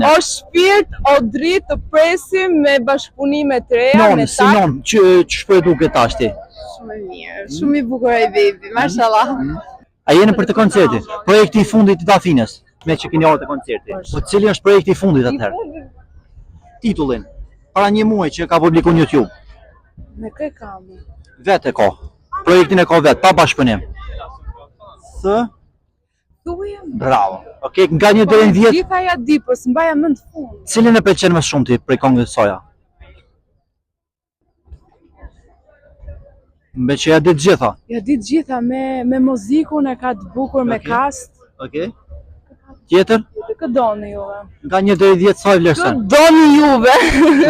Afine. O shpirt, o dritë të presim me bashkëpunime të reja, me Si non, që shpo e duket ashti? Shumë e mirë, shumë i bukur ai bebi, mashallah. A jeni për të koncerti? Projekti i fundit të Afines, me që keni orë të koncerti. Po cili është projekti i fundit atëherë? Titullin. Para një muaj që ka publiku në YouTube. Me kë kam? Vetë e ka. Projektin e ka vetë, pa bashkëpunim. Bravo. Okej, nga 1 deri në 10. Gjitha ja di, po s'mbaja mend fund. Cilin e pëlqen më shumë ti prej këngëve të soja? Me që ja di të gjitha. Ja di të gjitha me muzikun e ka të bukur, me kast. Okej. Tjetër? Kë doni juve? Nga 1 deri 10 sa i vlerëson? Kë doni juve?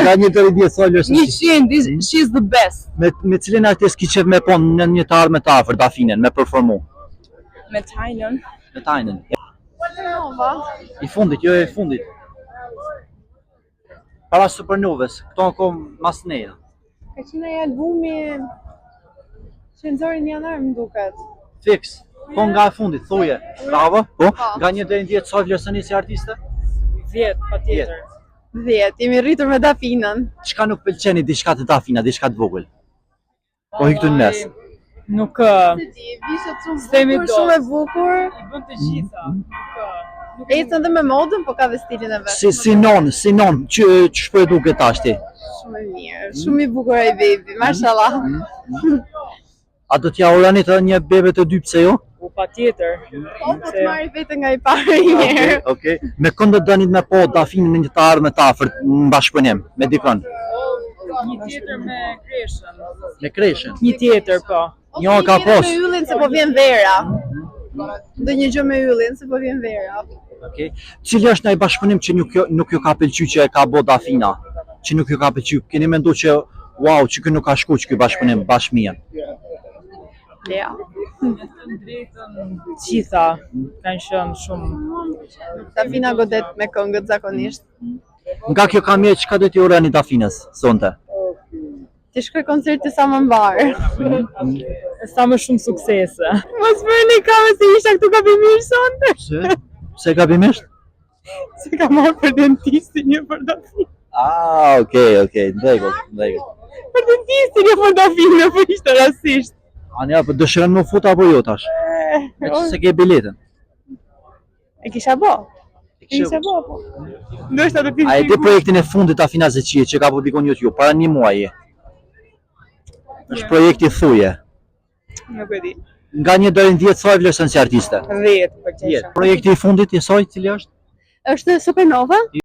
Nga 1 deri 10 sa i vlerëson? 100, she's the best. Me cilin artist ki qef me pon në një të ardhme të afërt Afinen, me performu? Me Tajnën. Me Tajnën. Nova. I fundit, jo e fundit. Para Supernovës, këto në kom mas neja. Ka qenë ai albumi që nxori në janar më duket. Fix. Po nga e fundit, thuje. Bravo. Po, nga 1 deri në 10 sa vlerësoni si artiste? 10, patjetër. 10, jemi rritur me Dafinën. Çka nuk pëlqeni diçka të Dafina, diçka të vogël? Po hi këtu në mes. Nuk vishet shumë e bukur. I bën të gjitha. Ecën dhe me modën, po ka dhe stilin e vet. Si non, që shpo e duket ashti? Shumë e mirë, shumë i bukur ai bebi, mashallah. A do t'ja urani të një bebe të dy pse jo? Po patjetër. Po të marri vetë nga i parë një herë. Okej. Me kënd do dënit me po Dafinin në një të ardhme të afërt në bashkëpunim me dikon? Një tjetër me Kreshën. Me Kreshën? Një tjetër, po. Jo ka pos. Me yllin se po vjen vera. Do një gjë me yllin se po vjen vera. Okej. Cili është ai bashkëpunim që nuk ju ka pëlqyer që e ka bë Dafina? Që nuk ju ka pëlqyer? Keni menduar që wow, që ky nuk ka shkuar ky bashkëpunim bashkëmien? Ja. Gjitha kanë qenë shumë. Dafina godet me këngët zakonisht. Nga kjo kamje, çka do t'i urani Dafinës sonte? Ti shkoj koncerti sa më mbar. Sa më shumë suksese. Mos bëni kamë se isha këtu gabimisht sonte. Pse gabimisht? Se ka marrë për dentistin një për Dafinë. Okej, ndrejko. Për dentistin një për Dafinë, po ishte rastisht. Anja, për dëshiron më fut apo jo tash? Me që se ke biletën? E kisha bo. Po. Ndoshta do të A e di projektin e fundit të Afina Zeqie që ka publikuar në YouTube para një muaji? Është projekti thuje. Nuk e di. Nga 1 deri në 10 sa e vlerëson si artiste? 10 për qesha. Projekti i fundit i saj cili është? Është Supernova.